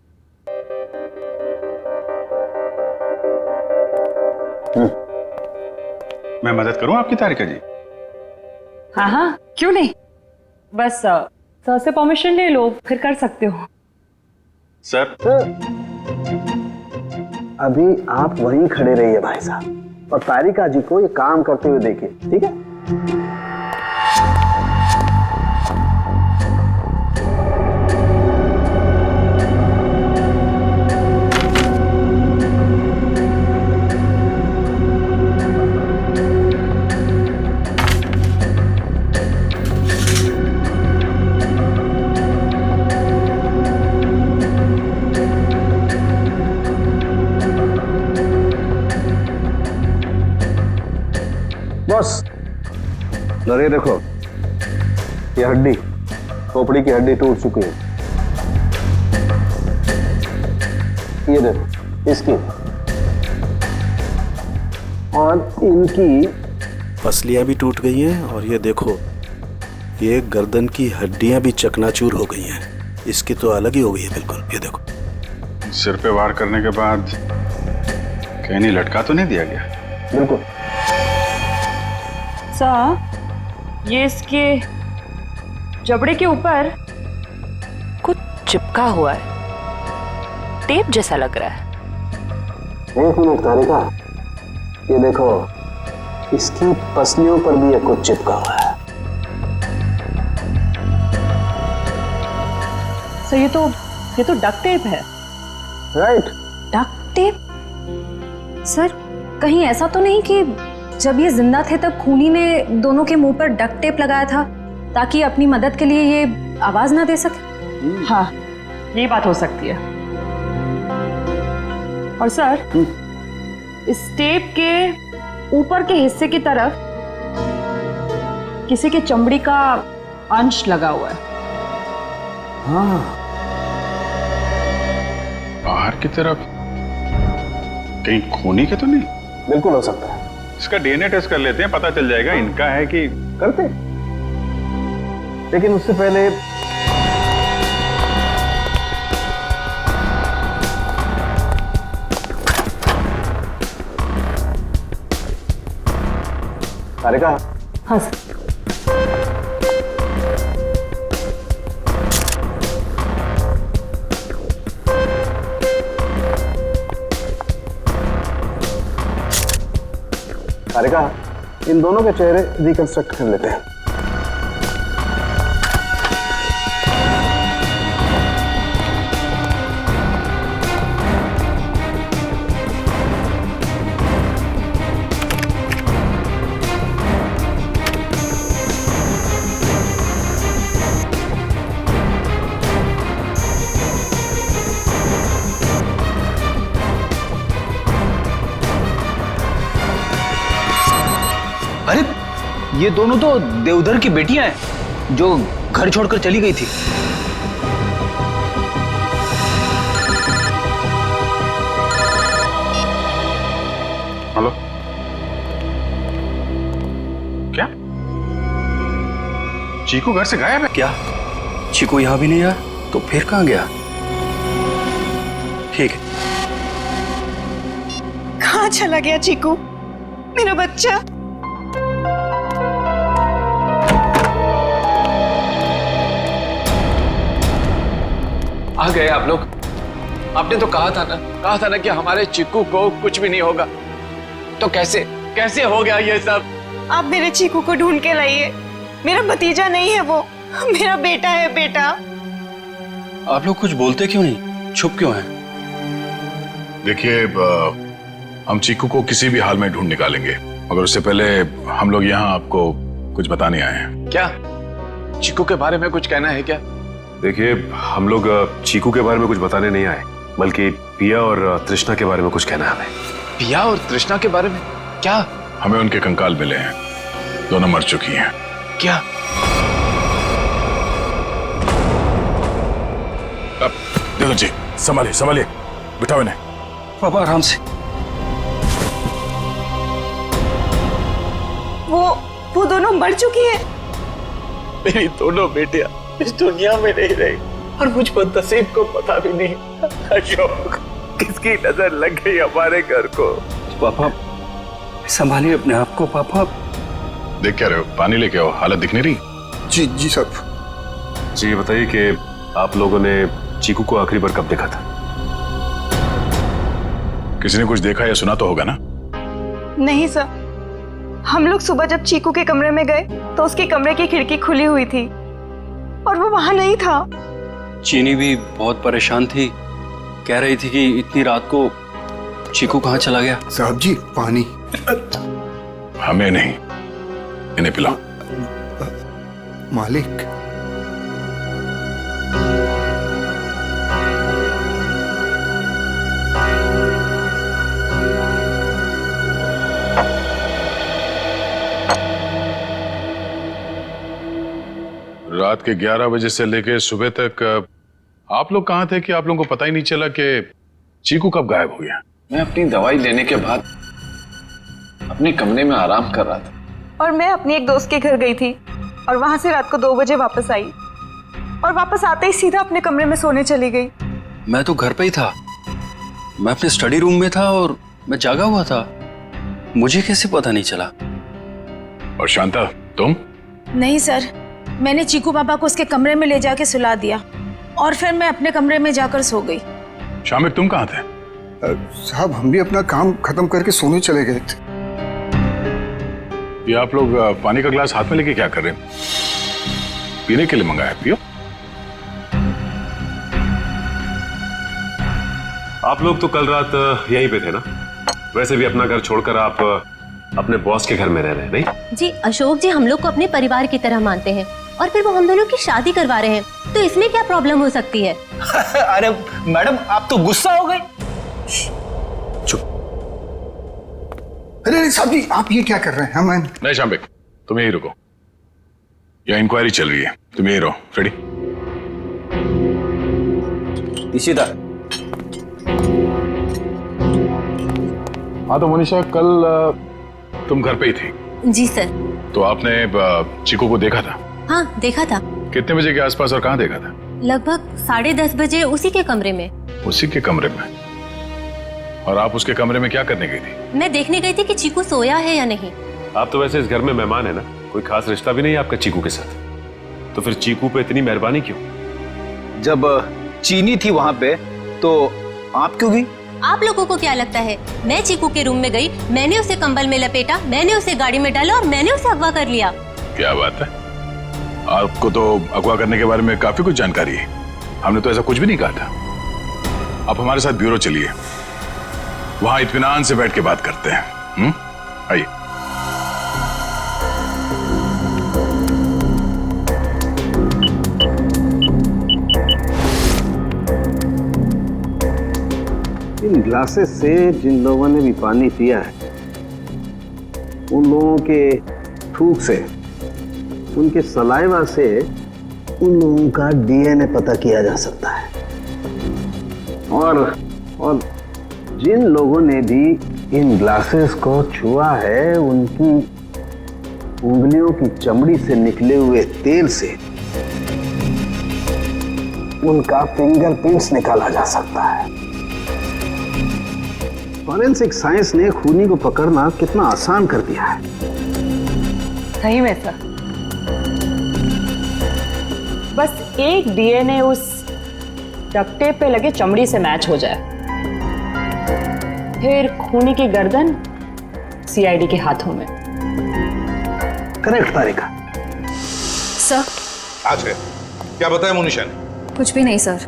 B: मैं मदद करूं आपकी तारिका जी?
W: हाँ, क्यों नहीं, बस सर से परमिशन ले लो, फिर कर सकते हो।
B: सर
K: अभी आप वहीं खड़े रहिए भाई साहब, और तारिका जी को ये काम करते हुए देखिए, ठीक है? बस ये देखो, ये हड्डी, खोपड़ी की हड्डी टूट चुकी है। ये देखो इसकी और इनकी
X: पसलियां भी टूट गई हैं, और ये देखो ये गर्दन की हड्डियां भी चकनाचूर हो गई हैं। इसकी तो अलग ही हो गई है बिल्कुल। ये देखो,
B: सिर पे वार करने के बाद कहीं नहीं लटका तो नहीं दिया गया?
K: बिल्कुल।
W: सर ये इसके जबड़े के ऊपर कुछ चिपका हुआ है, टेप जैसा लग रहा है।
K: 1 मिनट तारिका, ये देखो इसकी पसलियों पर भी ये कुछ चिपका हुआ है।
W: सर ये तो डक्ट टेप है।
K: राइट।
W: Duct tape? सर कहीं ऐसा तो नहीं कि
I: जब ये जिंदा थे तब खूनी ने दोनों के मुंह पर डक्ट टेप लगाया था ताकि अपनी मदद के लिए ये आवाज ना दे सके।
W: हाँ, ये बात हो सकती है। और सर, इस टेप के ऊपर के हिस्से की तरफ किसी के चमड़ी का अंश लगा हुआ है।
B: हाँ, बाहर की तरफ कहीं खूनी के तो नहीं?
K: बिल्कुल हो सकता है।
B: इसका डीएनए टेस्ट कर लेते हैं, पता चल जाएगा इनका है कि।
K: करते, लेकिन उससे पहले सारिका।
I: हाँ सर।
K: सारिका, इन दोनों के चेहरे रिकंस्ट्रक्ट कर लेते हैं।
A: अरे ये दोनों तो देवधर की बेटियां हैं जो घर छोड़कर चली गई थी।
B: हेलो, क्या चीकू घर से गायब है?
G: क्या चीकू यहां भी नहीं आया? तो फिर कहां गया? ठीक है।
I: कहाँ चला गया चीकू, मेरा बच्चा?
Q: आ गए आप लोग। आपने तो कहा था ना कि हमारे चिक्कू को कुछ भी नहीं होगा। तो कैसे हो गया ये सब?
I: आप मेरे चीकू को ढूंढ के लाइए। मेरा भतीजा नहीं है वो, मेरा बेटा है। बेटा,
G: आप लोग कुछ बोलते क्यों नहीं? चुप क्यों हैं?
B: देखिए, हम चीकू को किसी भी हाल में ढूंढ निकालेंगे, मगर उससे पहले हम लोग यहाँ आपको कुछ बताने आए हैं।
Q: क्या चिक्कू के बारे में कुछ कहना है क्या?
N: देखिए, हम लोग चीकू के बारे में कुछ बताने नहीं आए, बल्कि पिया और तृष्णा के बारे में कुछ कहना है हमें।
Q: पिया और तृष्णा के बारे में क्या?
B: हमें उनके कंकाल मिले हैं, दोनों मर चुकी हैं।
Q: क्या?
B: अब देखो जी, संभालिए, बिठाओ इन्हें।
G: पापा आराम से।
I: वो दोनों मर चुकी है।
Q: मेरी दोनों बेटियां इस दुनिया में नहीं रही और मुझ पर नसीब को पता भी नहीं। अशोक, किसकी नजर लग गई हमारे घर को?
G: पापा संभालिए अपने आप को। पापा
B: देख क्या रहे हो? पानी लेके आओ, हालत दिख नहीं रही।
N: जी साहब। जी, ये बताइए कि आप लोगों ने चीकू को आखिरी बार कब देखा था?
B: किसी ने कुछ देखा या सुना तो होगा ना?
I: नहीं सर, हम लोग सुबह जब चीकू के कमरे में गए तो उसके कमरे की खिड़की खुली हुई थी और वो वहां नहीं था।
G: चीनी भी बहुत परेशान थी, कह रही थी कि इतनी रात को चीकू कहाँ चला गया।
L: साहब जी, पानी।
B: हमें नहीं, इन्हें पिलाओ।
L: मालिक,
B: रात के 11 बजे से लेके सुबह तक आप लोग कहाँ थे कि आप लोगों को पता ही नहीं चला कि चीकू कब गायब हो गया?
Q: मैं अपनी दवाई लेने के बाद अपने कमरे में आराम कर रहा था
I: और मैं अपनी एक दोस्त के घर गई थी और वहां से रात को 2 बजे वापस आई और वापस आते ही सीधा अपने कमरे में सोने चली गई।
G: मैं तो घर पे ही था, मैं अपने स्टडी रूम में था और मैं जागा हुआ था, मुझे कैसे पता नहीं चला?
B: और शांता, तुम?
T: नहीं सर, मैंने चीकू पापा को उसके कमरे में ले जाके सुला दिया और फिर मैं अपने कमरे में जाकर सो गई।
B: शामिक, तुम कहाँ थे?
L: साहब, हम भी अपना काम खत्म करके सोने चले गए थे।
B: ये आप लोग पानी का गिलास हाथ में लेके क्या कर रहे हैं? पीने के लिए मंगाया, पियो।
N: आप लोग तो कल रात यहीं पे थे ना? वैसे भी अपना घर छोड़कर आप अपने बॉस के घर में रह रहे हैं, नहीं?
C: जी अशोक जी हम लोग को अपने परिवार की तरह मानते हैं और फिर वो हम दोनों की शादी करवा रहे हैं, तो इसमें क्या प्रॉब्लम हो सकती है?
A: अरे मैडम आप तो गुस्सा हो गए।
L: अरे साहब जी आप ये क्या कर रहे हैं? मैं
B: नहीं शाम्बिक, तुम यही रुको, यह इंक्वायरी चल रही है, तुम यही रहो। रेडी?
A: इशिता।
B: हाँ तो मनीषा, कल तुम घर पे ही थी?
C: जी सर।
B: तो आपने चीकू को देखा था?
C: हाँ देखा था।
B: कितने बजे के आसपास और कहाँ देखा था?
C: लगभग 10:30 बजे उसी के कमरे में।
B: उसी के कमरे में? और आप उसके कमरे में क्या करने गई थी?
C: मैं देखने गई थी कि चीकू सोया है या नहीं।
N: आप तो वैसे इस घर में मेहमान है ना, कोई खास रिश्ता भी नहीं है आपका चीकू के साथ, तो फिर चीकू पे इतनी मेहरबानी क्यों?
A: जब चीनी थी वहां पे तो आप क्यों गई?
C: आप लोगों को क्या लगता है मैं चीकू के रूम में गई, मैंने उसे कंबल में लपेटा, मैंने उसे गाड़ी में डाला और मैंने उसे अगवा कर लिया?
B: क्या बात है, आपको तो अगवा करने के बारे में काफी कुछ जानकारी है। हमने तो ऐसा कुछ भी नहीं कहा था। आप हमारे साथ ब्यूरो चलिए, वहां इत्मीनान से बैठ के बात करते हैं। आइए।
K: इन ग्लासेस से जिन लोगों ने भी पानी पिया है, उन लोगों के थूक से, उनके सलाइवा से उन लोगों का डीएनए पता किया जा सकता है। और जिन लोगों ने भी इन ग्लासेस को छुआ है, उनकी उंगलियों की चमड़ी से निकले हुए तेल से उनका फिंगरप्रिंट्स निकाला जा सकता है। फॉरेंसिक साइंस ने खूनी को पकड़ना कितना आसान कर दिया है।
W: सही में सर, बस एक डीएनए उस डक्ट टेप पे लगे चमड़ी से मैच हो जाए, फिर खूनी की गर्दन सीआईडी के हाथों में।
K: करेक्ट तारिका।
E: सर आज है क्या बताया मोनिशा ने?
I: कुछ भी नहीं सर,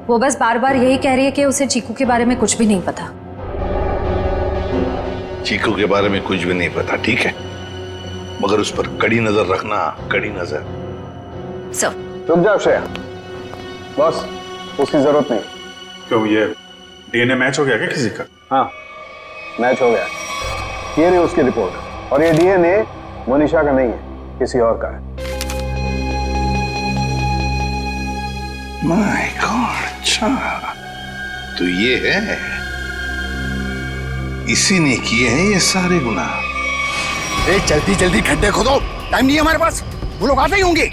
I: वो बस बार बार यही कह रही है कि उसे चीकू के बारे में कुछ भी नहीं पता।
E: चीकू के बारे में कुछ भी नहीं पता, ठीक है, मगर उस पर कड़ी नजर रखना, कड़ी नजर।
I: सर
K: रुक जाओ श्रेया, बॉस उसकी जरूरत नहीं।
U: क्यों, ये डीएनए मैच हो गया क्या किसी का?
K: हाँ मैच हो गया, ये रही उसकी रिपोर्ट, और ये डीएनए मोनिशा का नहीं है, किसी और का है।
E: माय गॉड, अच्छा तो ये है, इसी ने किए हैं ये सारे गुनाह।
L: जल्दी जल्दी खड्डे खोदो, टाइम नहीं है हमारे पास, वो लोग आते ही होंगे।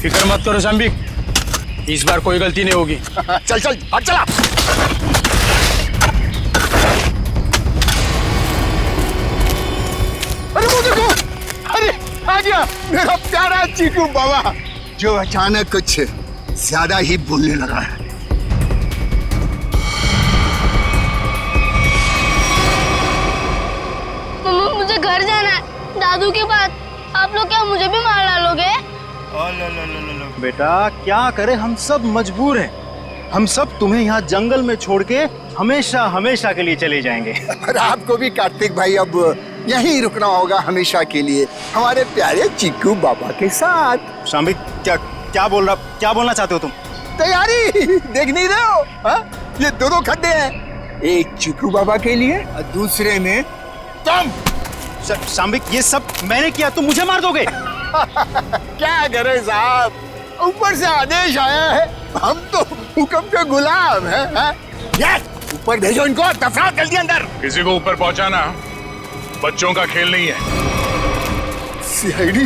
A: फिक्र मत करो शाम्बिक, इस बार कोई गलती नहीं होगी।
L: चल चल हट चला। अरे वो देखो, अरे आ गया मेरा प्यारा चीकू बाबा, जो अचानक कुछ ज्यादा ही बोलने लगा है।
J: मम्मा मुझे घर जाना है, दादू के पास। आप लोग क्या मुझे भी मार डालोगे?
X: बेटा क्या करे, हम सब मजबूर हैं, हम सब तुम्हें यहाँ जंगल में छोड़ के हमेशा हमेशा के लिए चले जाएंगे।
L: और आपको भी कार्तिक भाई अब यहीं रुकना होगा हमेशा के लिए, हमारे प्यारे चीकू बाबा के साथ।
X: शाम्बिक क्या बोलना चाहते हो तुम?
L: तैयारी देख नहीं रहे हो? हा? ये दोनों खड्डे हैं, एक चीकू बाबा के लिए और दूसरे में तुम।
X: शाम्बिक ये सब मैंने किया, तुम मुझे मार दोगे?
L: क्या करे साहब, ऊपर से आदेश आया है, हम तो हुक्म के गुलाम हैं। यस, ऊपर भेजो इनको, दफनाओ जल्दी अंदर।
B: किसी को ऊपर पहुंचाना बच्चों का खेल नहीं है।
L: सीआईडी,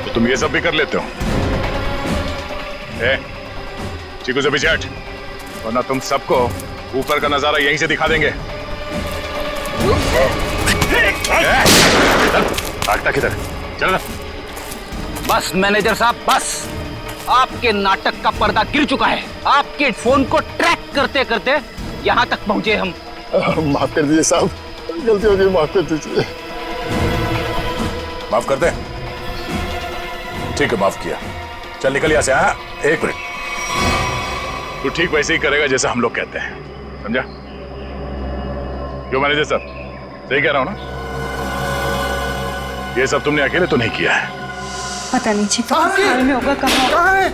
B: तो तुम ये सब भी कर लेते हो? चीकू से पीछे हट, वरना तुम सबको ऊपर का नजारा यहीं से दिखा देंगे। भागता किधर? चल।
A: बस मैनेजर साहब, बस आपके नाटक का पर्दा गिर चुका है। आपके फोन को ट्रैक करते करते यहाँ तक पहुंचे हम।
L: माफ कर दीजिए साहब, गलती हो गई, माफ कर दीजिए।
B: माफ कर दे? ठीक है, माफ किया। चल निकल यहाँ से। हाँ, एक मिनट, तू ठीक वैसे ही करेगा जैसा हम लोग कहते हैं, समझा? क्यों मैनेजर साहब, सही कह रहा हूं ना? ये सब तुमने अकेले तो नहीं किया है।
I: पता नहीं चीकू हाल में होगा। कहाँ है?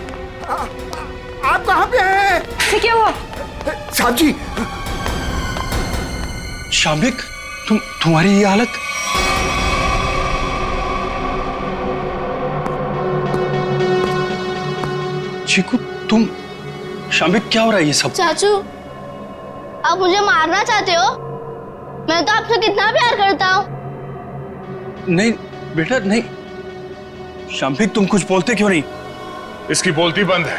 L: आप कहाँ पे हैं?
I: क्या हुआ?
L: साहब जी,
G: शाम्बिक, तुम्हारी ये हालत? चीकू, तुम शाम्बिक, क्या हो रहा है ये सब?
J: चाचू, आप मुझे मारना चाहते हो? मैं तो आपसे कितना प्यार करता हूँ।
G: नहीं बेटा नहीं। शाम्बिक, तुम कुछ बोलते क्यों नहीं?
B: इसकी बोलती बंद है,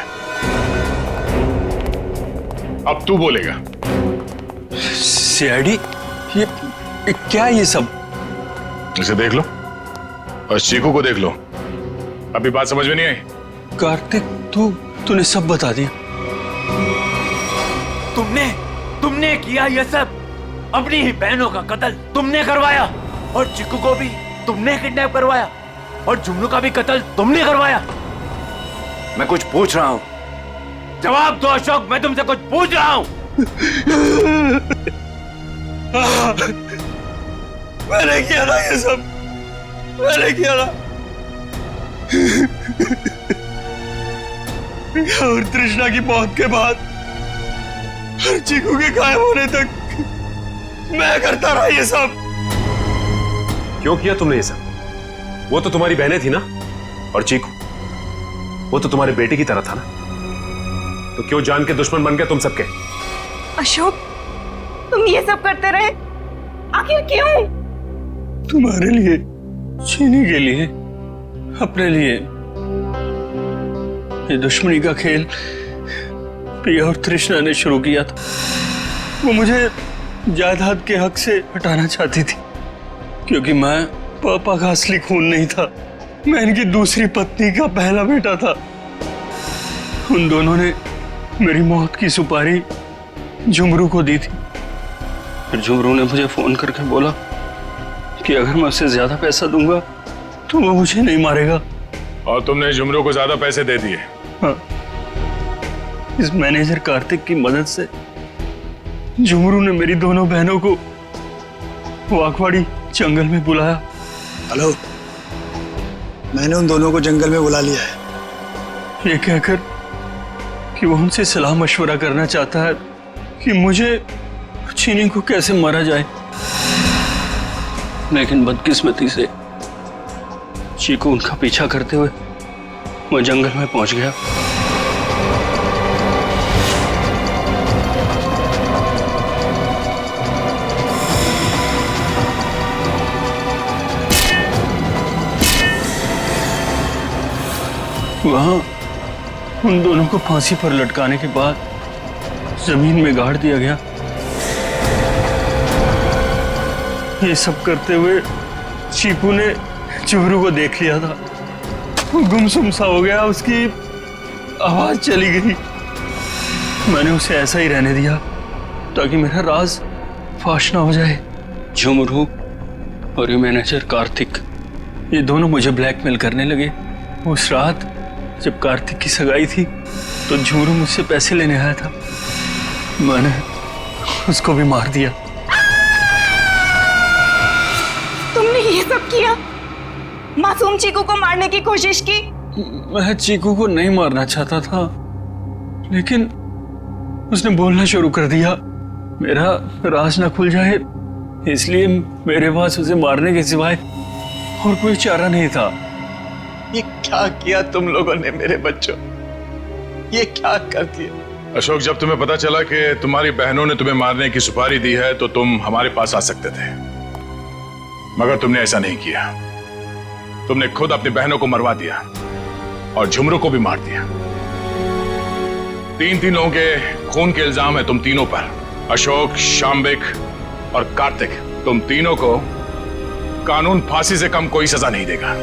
B: अब तू बोलेगा।
G: सीआईडी, ये क्या है ये सब?
B: इसे देख लो और चीकू को देख लो। अभी बात समझ में नहीं आई?
G: कार्तिक, तूने सब बता दिया।
Q: तुमने किया ये सब। अपनी ही बहनों का कत्ल तुमने करवाया, और चिक्कू को भी तुमने किडनैप करवाया, और जुमनू का भी कत्ल तुमने करवाया। मैं कुछ पूछ रहा हूं, जवाब दो अशोक। मैं तुमसे कुछ पूछ रहा हूं।
G: मैंने किया ना ये सब, मैंने किया ना। और तृष्णा की मौत के बाद और चीकू के गायब होने तक मैं करता रहा ये सब।
N: क्यों किया तुमने ये सब? वो तो तुम्हारी बहनें थी ना, और चीकू वो तो तुम्हारे बेटे की तरह था ना, तो क्यों जान के दुश्मन बन गए तुम सबके?
I: अशोक, तुम ये सब करते रहे, आखिर क्यों?
G: तुम्हारे लिए, चीनी के लिए, अपने लिए। ये दुश्मनी का खेल पिया और तृष्णा ने शुरू किया था। वो मुझे जायदाद के हक से हटाना चाहती थी, क्योंकि मैं पापा का असली खून नहीं था। मैं इनकी दूसरी पत्नी का पहला बेटा था। उन दोनों ने मेरी मौत की सुपारी झुमरू को दी थी। फिर झुमरू ने मुझे फोन करके बोला कि अगर मैं उसे ज्यादा पैसा दूंगा तो वो मुझे नहीं मारेगा।
B: और तुमने झुमरू को ज्यादा पैसे दे दिए?
G: हाँ, इस मैनेजर कार्तिक की मदद से झुमरू ने मेरी दोनों बहनों को वाकवाड़ी जंगल में बुलाया।
D: हेलो, मैंने उन दोनों को जंगल में बुला लिया है,
G: ये कहकर कि वो उनसे सलाह मशवरा करना चाहता है कि मुझे चीनी को कैसे मारा जाए। लेकिन बदकिस्मती से चीकू उनका पीछा करते हुए वो जंगल में पहुंच गया। वहां उन दोनों को फांसी पर लटकाने के बाद जमीन में गाड़ दिया गया। ये सब करते हुए चीकू ने झुमरू को देख लिया था। वो गुमसुम सा हो गया, उसकी आवाज चली गई। मैंने उसे ऐसा ही रहने दिया ताकि मेरा राज फाश ना हो जाए। झुमरू और ये मैनेजर कार्तिक, ये दोनों मुझे ब्लैकमेल करने लगे। उस रात जब कार्तिक की सगाई थी तो झुमरू मुझसे पैसे लेने आया था। मैंने उसको भी मार दिया।
I: तुमने ये सब किया? मासूम चीकू को मारने की कोशिश की?
G: मैं चीकू को नहीं मारना चाहता था, लेकिन उसने बोलना शुरू कर दिया। मेरा राज ना खुल जाए, इसलिए मेरे पास उसे मारने के सिवाय और कोई चारा नहीं था।
Q: ये क्या किया तुम लोगों ने मेरे बच्चों? ये क्या कर दिया?
B: अशोक, जब तुम्हें पता चला कि तुम्हारी बहनों ने तुम्हें मारने की सुपारी दी है तो तुम हमारे पास आ सकते थे, मगर तुमने ऐसा नहीं किया। तुमने खुद अपनी बहनों को मरवा दिया और झुमरू को भी मार दिया। तीन लोगों के खून के इल्जाम है तुम तीनों पर। अशोक, शाम्बिक और कार्तिक, तुम तीनों को कानून फांसी से कम कोई सजा नहीं देगा।